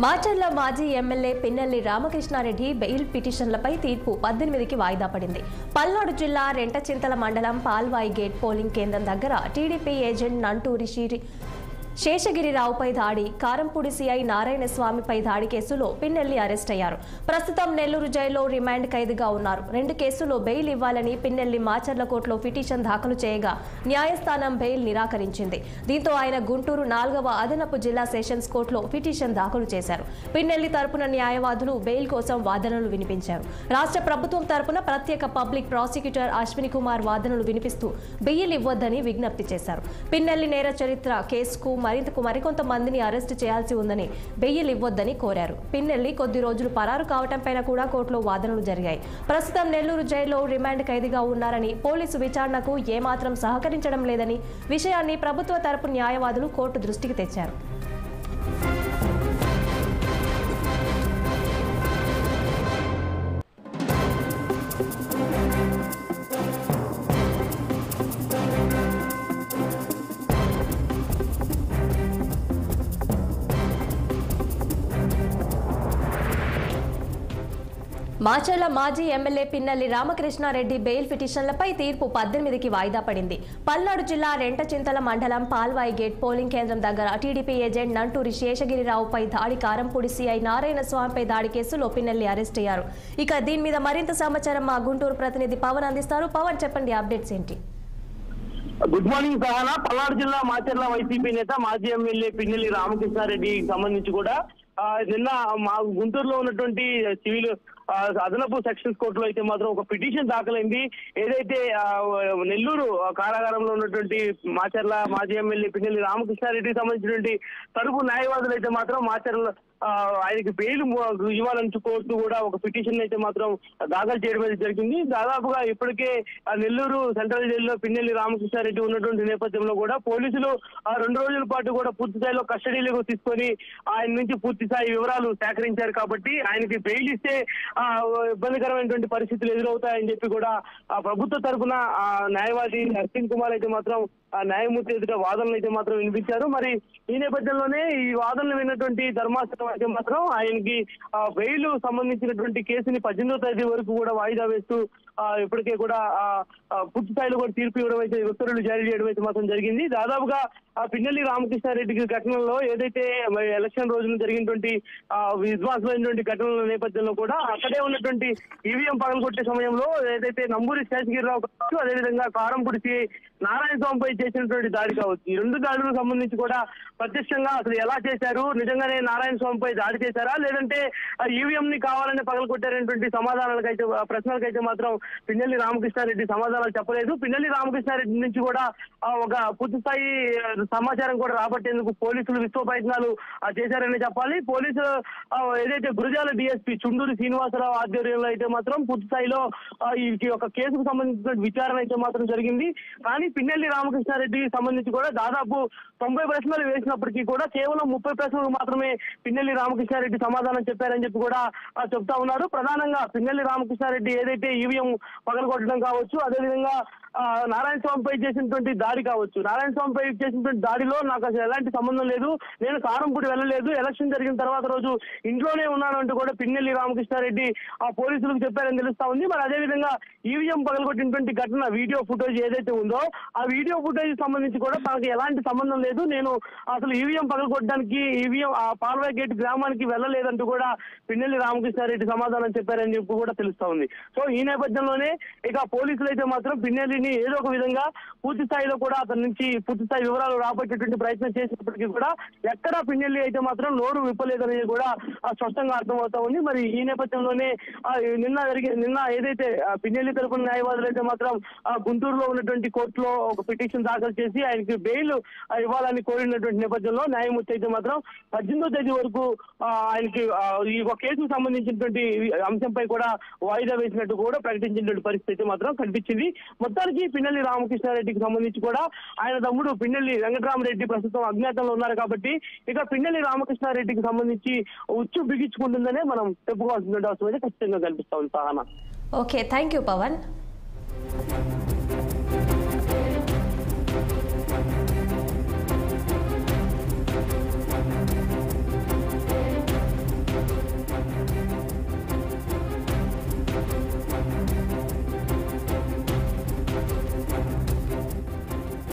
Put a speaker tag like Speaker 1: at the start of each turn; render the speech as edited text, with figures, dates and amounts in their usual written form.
Speaker 1: మాచర్ల మాజీ MLA Pinnelli Ramakrishna Reddy bail పిటిషన్లపై తీర్పు 18కి వాయిదా పడింది. పల్నాడు జిల్లా రెంటచింతల మండలం పాల్వాయి గేట్ పోలింగ్ కేంద్రం దగ్గర టీడీపీ ఏజెంట్ నంటూరి శేషగిరిరావుపై దాడి, కారంపూడి సీఐ నారాయణస్వామిపై దాడి కేసులో పిన్నెల్లి అరెస్ట్ అయ్యారు. ప్రస్తుతం నెల్లూరు జైల్లో రిమాండ్ ఖైదీగా ఉన్నారు. 2 కేసుల్లో బెయిల్ ఇవ్వాలని పిన్నెల్లి మాచర్ల కోర్టులో పిటిషన్ దాఖలు చేయగా న్యాయస్థానం బెయిల్ నిరాకరించింది. దీంతో ఆయన గుంటూరు 4వ అదనపు జిల్లా సెషన్స్ కోర్టులో పిటిషన్ దాఖలు చేశారు. పిన్నెల్లి తరపున న్యాయవాదులు బెయిల్ కోసం వాదనలు వినిపించారు. రాష్ట్ర ప్రభుత్వం తరపున ప్రత్యేక పబ్లిక్ ప్రాసిక్యూటర్ అశ్విని కుమార్ వాదనలు వినిపిస్తూ బెయిల్ ఇవ్వొద్దని విజ్ఞప్తి చేశారు. పిన్నెల్లి నేర చరిత్ర కేసుకు మరికొంతమందిని అరెస్టు చేయాల్సి ఉందని బెయిల్ ఇవ్వొద్దని కోరారు. పిన్నెల్లి కొద్ది రోజులు పరారు కావడంపైన కూడా కోర్టులో వాదనలు జరిగాయి. ప్రస్తుతం నెల్లూరు జైల్లో రిమాండ్ ఖైదీగా ఉన్నారని, పోలీసు విచారణకు ఏమాత్రం సహకరించడం లేదని విషయాన్ని ప్రభుత్వ తరపు న్యాయవాదులు కోర్టు దృష్టికి తెచ్చారు. మాచర్ల మాజీ ఎమ్మెల్యే పిన్నెల్లి రామకృష్ణారెడ్డి బెయిల్ పిటిషన్లపై తీర్పు 18కి వాయిదా పడింది. పల్నాడు జిల్లా రెంటచింతల మండలం పాల్వాయి గేట్ పోలింగ్ కేంద్రం దగ్గర టీడీపీ ఏజెంట్ నంటూరి శేషగిరిరావుపై దాడి, కారంపూడి సీఐ నారాయణస్వామిపై దాడి కేసులో పిన్నెల్లి అరెస్ట్ అయ్యారు. ఇక దీని మీద మరింత సమాచారం మా గుంటూరు ప్రతినిధి పవన్ అందిస్తారు. పవన్, చెప్పండి, అప్డేట్స్ ఏంటి?
Speaker 2: Good morning Sahana. పల్నాడు జిల్లా మాచర్ల వైసీపీ నేత మాజీ ఎమ్మెల్యే పిన్నెల్లి రామకృష్ణారెడ్డికి సంబంధించి కూడా నిన్న మా గుంటూరులో ఉన్నటువంటి సివిల్ అదనపు సెక్షన్స్ కోర్టులో అయితే మాత్రం ఒక పిటిషన్ దాఖలైంది. ఏదైతే నెల్లూరు కారాగారంలో ఉన్నటువంటి మాచర్ల మాజీ ఎమ్మెల్యే పిన్నెల్లి రామకృష్ణారెడ్డికి సంబంధించినటువంటి తరపు న్యాయవాదులు అయితే మాత్రం మాచర్ల ఆయనకి బెయిల్ ఇవ్వాలని కోర్టు కూడా ఒక పిటిషన్ అయితే మాత్రం దాఖలు చేయడం అయితే జరిగింది. దాదాపుగా ఇప్పటికే నెల్లూరు సెంట్రల్ జైల్లో పిన్నెల్లి రామకృష్ణారెడ్డి ఉన్నటువంటి నేపథ్యంలో కూడా పోలీసులు 2 రోజుల పాటు కూడా పూర్తి స్థాయిలో కస్టడీలోకి తీసుకొని ఆయన నుంచి పూర్తి స్థాయి వివరాలు సేకరించారు. కాబట్టి ఆయనకి బెయిల్ ఇస్తే ఇబ్బందికరమైనటువంటి పరిస్థితులు ఎదురవుతాయని చెప్పి కూడా ప్రభుత్వ తరఫున న్యాయవాది అశ్విన్ కుమార్ అయితే మాత్రం న్యాయమూర్తి ఎదుట వాదనలు అయితే మాత్రం వినిపించారు. మరి ఈ నేపథ్యంలోనే ఈ వాదనలు విన్నటువంటి ధర్మాసనం అయితే మాత్రం ఆయనకి బెయిల్ సంబంధించినటువంటి కేసుని 18వ తేదీ వరకు కూడా వాయిదా వేస్తూ ఇప్పటికే కూడా పూర్తి స్థాయిలో కూడా తీర్పు ఇవ్వడం అయితే ఉత్తర్వులు జారీ చేయడం అయితే మాత్రం జరిగింది. దాదాపుగా పిన్నెల్లి రామకృష్ణారెడ్డికి ఘటనలో ఏదైతే ఎలక్షన్ రోజున జరిగినటువంటి విధ్వంసమైనటువంటి ఘటనల నేపథ్యంలో కూడా అక్కడే ఉన్నటువంటి ఈవీఎం పగలగొట్టే సమయంలో ఏదైతే నంబూరి శేషగిరిరావు కావచ్చు, అదేవిధంగా కారంపూడి సిఐ నారాయణస్వామిపై చేసినటువంటి దాడి కావచ్చు, ఈ 2 దాడులకు సంబంధించి కూడా ప్రత్యక్షంగా అసలు ఎలా చేశారు, నిజంగానే నారాయణస్వామిపై దాడి చేశారా, లేదంటే ఈవీఎం ని కావాలని పగలగొట్టారనేటువంటి సమాధానాలకైతే ప్రశ్నలకైతే మాత్రం పిన్నెల్లి రామకృష్ణారెడ్డి సమాధానాలు చెప్పలేదు. పిన్నెల్లి రామకృష్ణారెడ్డి నుంచి కూడా ఒక పూర్తి స్థాయి సమాచారం కూడా రాబట్టేందుకు పోలీసులు విశ్వ ప్రయత్నాలు చేశారని చెప్పాలి. పోలీసులు ఏదైతే గురజాల డిఎస్పీ చుండూరి శ్రీనివాసరావు ఆధ్వర్యంలో అయితే మాత్రం పూర్తి స్థాయిలో ఈ ఒక కేసుకు సంబంధించిన విచారణ అయితే మాత్రం జరిగింది. కానీ పిన్నెల్లి రామకృష్ణారెడ్డికి సంబంధించి కూడా దాదాపు 90 ప్రశ్నలు వేసినప్పటికీ కూడా కేవలం 30 ప్రశ్నలకు మాత్రమే పిన్నెల్లి రామకృష్ణారెడ్డి సమాధానం చెప్పారని చెప్పి కూడా చెప్తా ఉన్నారు. ప్రధానంగా పిన్నెల్లి రామకృష్ణారెడ్డి ఏదైతే ఈవీఎం పగలగొట్టడం కావచ్చు, అదేవిధంగా నారాయణస్వామిపై చేసినటువంటి దాడి కావచ్చు, నారాయణస్వామిపై చేసినటువంటి దాడిలో నాకు అసలు ఎలాంటి సంబంధం లేదు, నేను కారంపూడి వెళ్ళలేదు, ఎలక్షన్ జరిగిన తర్వాత రోజు ఇంట్లోనే ఉన్నానంటూ కూడా పిన్నెల్లి రామకృష్ణారెడ్డి పోలీసులకు చెప్పారని తెలుస్తా ఉంది. మరి అదేవిధంగా ఈవీఎం పగలగొట్టినటువంటి ఘటన వీడియో ఫుటేజ్ ఏదైతే ఉందో ఆ వీడియో ఫుటేజ్ సంబంధించి కూడా తనకు ఎలాంటి సంబంధం లేదు, నేను అసలు ఈవీఎం పగలగొట్టడానికి ఈవీఎం పాల్వాయి గేట్ గ్రామానికి వెళ్ళలేదంటూ కూడా పిన్నెల్లి రామకృష్ణారెడ్డి సమాధానం చెప్పారని చెప్పి కూడా తెలుస్తా ఉంది. సో ఈ నేపథ్యంలోనే ఇక పోలీసులు అయితే మాత్రం పిన్నెల్లిని ఏదో ఒక విధంగా పూర్తి స్థాయిలో కూడా అతని నుంచి పూర్తి స్థాయి వివరాలు రాబట్టేటువంటి ప్రయత్నం చేసినప్పటికీ కూడా ఎక్కడా పిన్నెల్లి అయితే నోరు విప్పలేదనేది కూడా స్పష్టంగా అర్థమవుతా ఉంది. మరి ఈ నేపథ్యంలోనే నిన్న ఏదైతే పిన్నెల్లి తరపున న్యాయవాదులు అయితే మాత్రం గుంటూరులో ఉన్నటువంటి కోర్టులో ఒక పిటిషన్ దాఖలు చేసి ఆయనకి బెయిల్ ఇవ్వాలని కోరినటువంటి నేపథ్యంలో న్యాయమూర్తి అయితే మాత్రం 18వ తేదీ వరకు ఆయనకి ఈ ఒక కేసుకు సంబంధించినటువంటి అంశంపై కూడా వాయిదా వేసినట్టు కూడా ప్రకటించినటువంటి పరిస్థితి అయితే మాత్రం కనిపించింది. మొత్తానికి పిన్నెల్లి రామకృష్ణారెడ్డికి సంబంధించి కూడా ఆయన తమ్ముడు పిన్నెల్లి వెంకటరామరెడ్డి ప్రస్తుతం అజ్ఞాతంలో ఉన్నారు. కాబట్టి ఇక పిన్నెల్లి రామకృష్ణారెడ్డికి సంబంధించి ఉచ్చు బిగించుకుంటుందనే మనం చెప్పుకోవాల్సిన అవసరం అయితే ఖచ్చితంగా కనిపిస్తా ఉంది. Sahana.
Speaker 1: Okay, thank you Pawan.